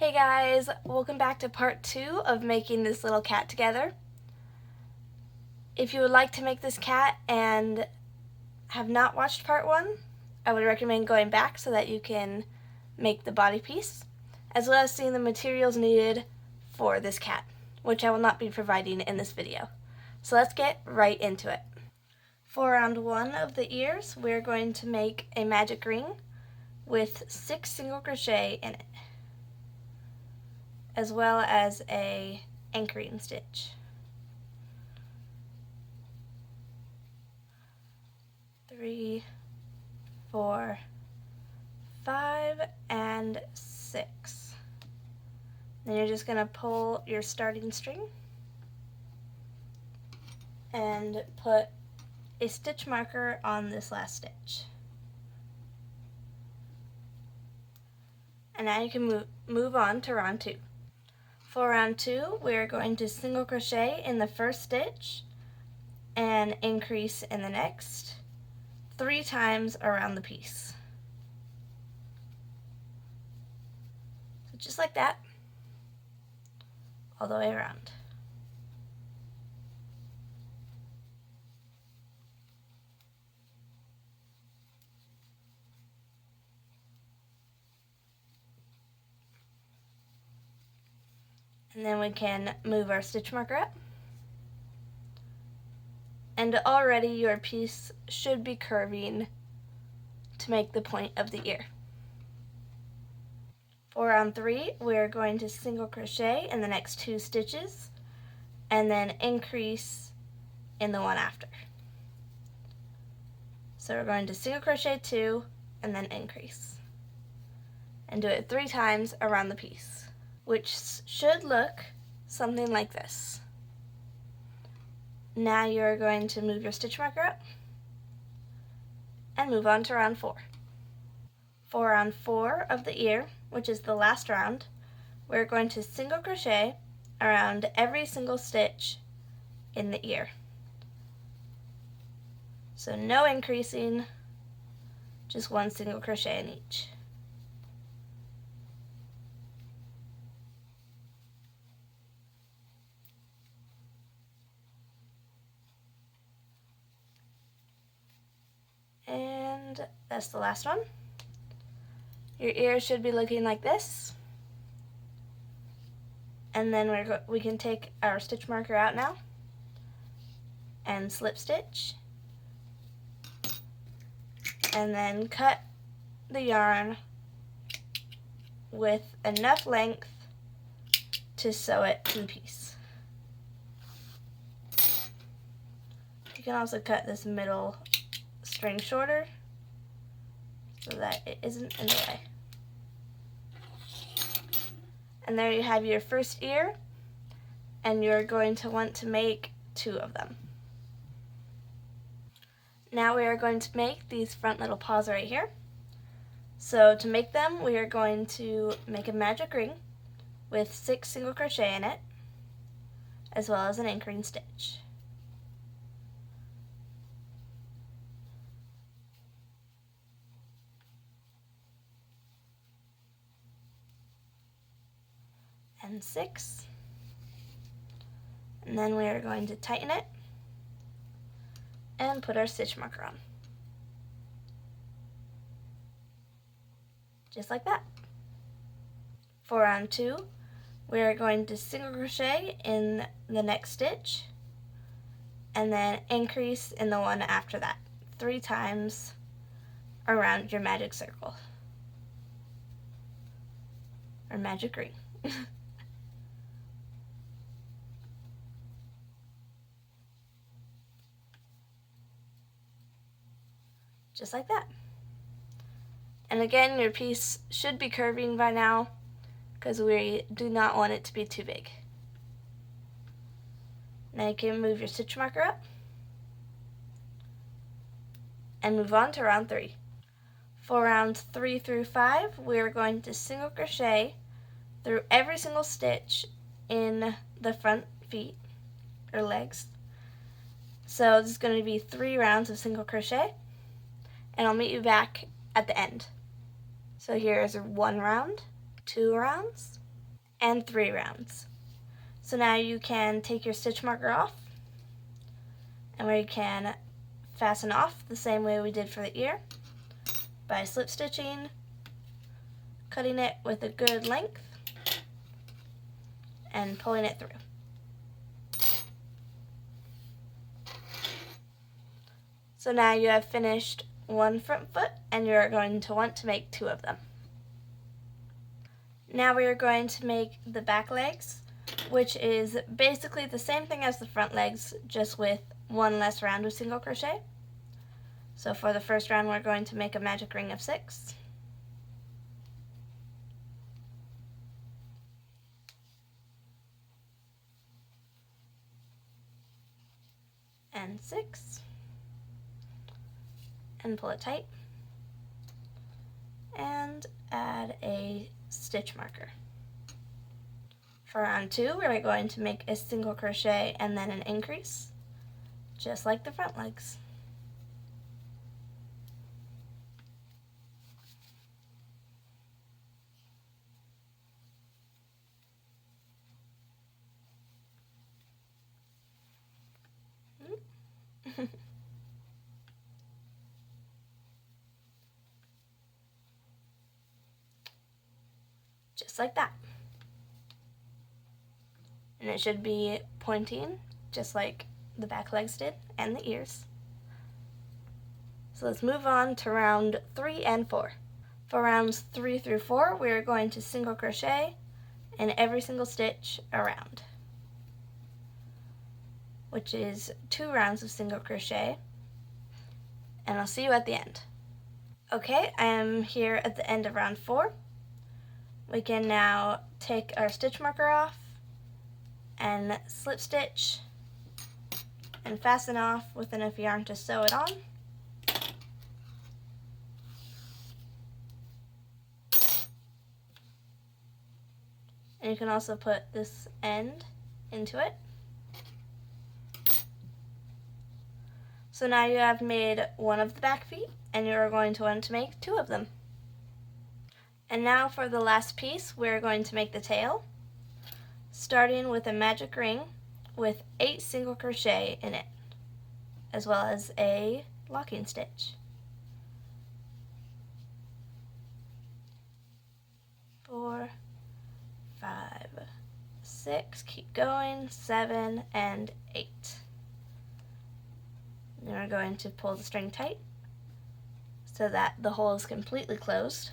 Hey guys, welcome back to part 2 of making this little cat together. If you would like to make this cat and have not watched part 1, I would recommend going back so that you can make the body piece, as well as seeing the materials needed for this cat, which I will not be providing in this video. So let's get right into it. For round 1 of the ears, we're going to make a magic ring with 6 single crochet in it, as well as a anchoring stitch. 3, 4, 5, and 6. Then you're just going to pull your starting string and put a stitch marker on this last stitch. And now you can move on to round 2. For round 2, we're going to single crochet in the first stitch and increase in the next 3 times around the piece. So just like that, all the way around. And then we can move our stitch marker up. And already your piece should be curving to make the point of the ear. For round 3, we're going to single crochet in the next 2 stitches and then increase in the one after. So we're going to single crochet 2 and then increase. And do it 3 times around the piece, which should look something like this. Now you're going to move your stitch marker up and move on to round 4. For round 4 of the ear, which is the last round, we're going to single crochet around every single stitch in the ear. So no increasing, just 1 single crochet in each. And that's the last one. Your ear should be looking like this. And then we can take our stitch marker out now and slip stitch. And then cut the yarn with enough length to sew it to the piece. You can also cut this middle string shorter so that it isn't in the way. And there you have your first ear, and you're going to want to make 2 of them. Now we are going to make these front little paws right here. So to make them, we are going to make a magic ring with 6 single crochet in it, as well as an anchoring stitch. And 6. And then we are going to tighten it and put our stitch marker on. Just like that. For round 2, we are going to single crochet in the next stitch and then increase in the one after that 3 times around your magic circle or magic ring. Just like that. And again, your piece should be curving by now because we do not want it to be too big. Now you can move your stitch marker up and move on to round 3. For rounds 3 through 5, we are going to single crochet through every single stitch in the front feet or legs. So this is going to be 3 rounds of single crochet, and I'll meet you back at the end. So here's 1 round, 2 rounds, and 3 rounds. So now you can take your stitch marker off, and we can fasten off the same way we did for the ear by slip stitching, cutting it with a good length, and pulling it through. So now you have finished one front foot, and you're going to want to make 2 of them. Now we are going to make the back legs, which is basically the same thing as the front legs, just with 1 less round of single crochet. So for the first round, we're going to make a magic ring of 6. And 6. And pull it tight. And add a stitch marker. For round 2, we're going to make a single crochet and then an increase, just like the front legs. Just like that. And it should be pointing just like the back legs did and the ears. So let's move on to round 3 and 4. For rounds 3 through 4, we're going to single crochet in every single stitch around, which is 2 rounds of single crochet, and I'll see you at the end. Okay, I am here at the end of round 4. We can now take our stitch marker off and slip stitch and fasten off with enough yarn to sew it on. And you can also put this end into it. So now you have made 1 of the back feet, and you are going to want to make 2 of them. And now for the last piece, we're going to make the tail, starting with a magic ring with 8 single crochet in it, as well as a locking stitch. 4, 5, 6, keep going, 7, and 8. Then we're going to pull the string tight so that the hole is completely closed,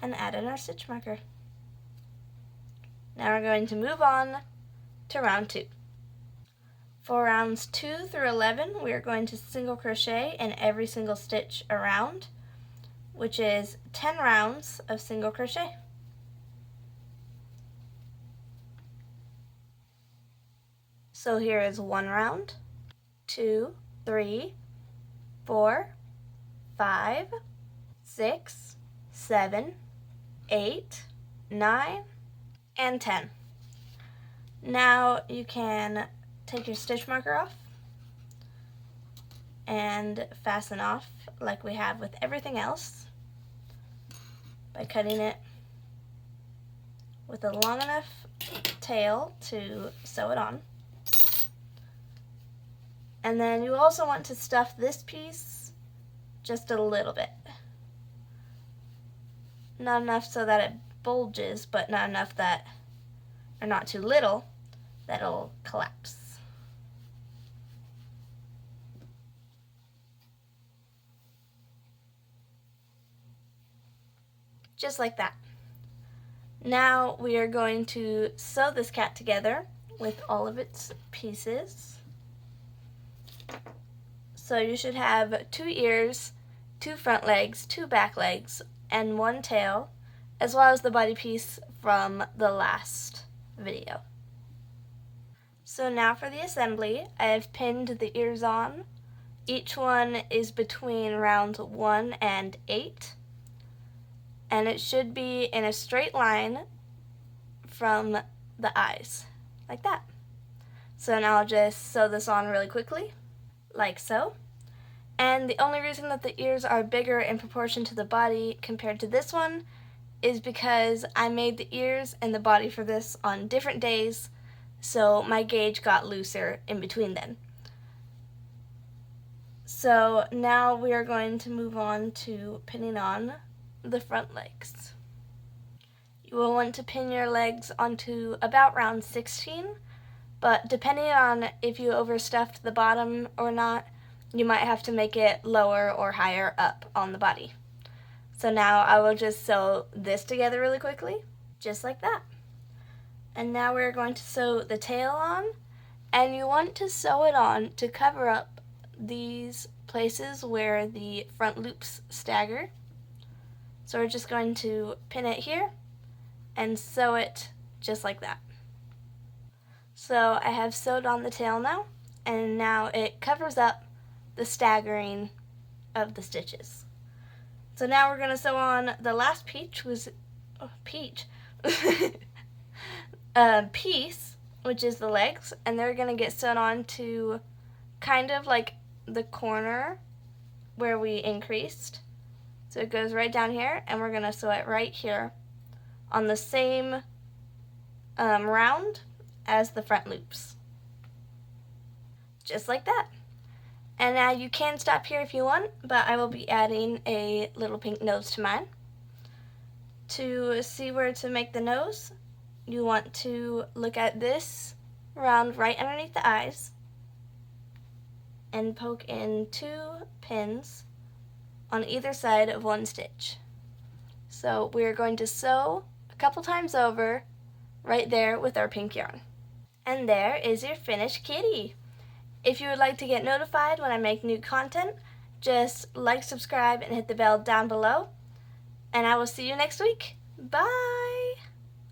and add in our stitch marker. Now we're going to move on to round 2. For rounds 2 through 11, we are going to single crochet in every single stitch around, which is 10 rounds of single crochet. So here is 1 round, 2, 3, 4, 5, 6, 7, 8, 9, and 10. Now you can take your stitch marker off and fasten off like we have with everything else by cutting it with a long enough tail to sew it on. And then you also want to stuff this piece just a little bit. Not enough so that it bulges, but not enough that, or not too little, that it'll collapse. Just like that. Now we are going to sew this cat together with all of its pieces. So you should have 2 ears, 2 front legs, 2 back legs, and 1 tail, as well as the body piece from the last video. So now for the assembly, I have pinned the ears on. Each one is between rounds 1 and 8, and it should be in a straight line from the eyes, like that. So now I'll just sew this on really quickly, like so. And the only reason that the ears are bigger in proportion to the body compared to this one is because I made the ears and the body for this on different days, so my gauge got looser in between them. So now we are going to move on to pinning on the front legs. You will want to pin your legs onto about round 16, but depending on if you overstuffed the bottom or not, you might have to make it lower or higher up on the body. So now I will just sew this together really quickly, just like that. And now we're going to sew the tail on, and you want to sew it on to cover up these places where the front loops stagger. So we're just going to pin it here and sew it just like that. So I have sewed on the tail now, and now it covers up the staggering of the stitches. So now we're going to sew on the last piece, which is the legs, and they're going to get sewn on to kind of like the corner where we increased. So it goes right down here, and we're going to sew it right here on the same round as the front loops. Just like that. And now you can stop here if you want, but I will be adding a little pink nose to mine. To see where to make the nose, you want to look at this round right underneath the eyes and poke in 2 pins on either side of one stitch. So we're going to sew a couple times over right there with our pink yarn. And there is your finished kitty. If you would like to get notified when I make new content, just like, subscribe, and hit the bell down below. And I will see you next week. Bye!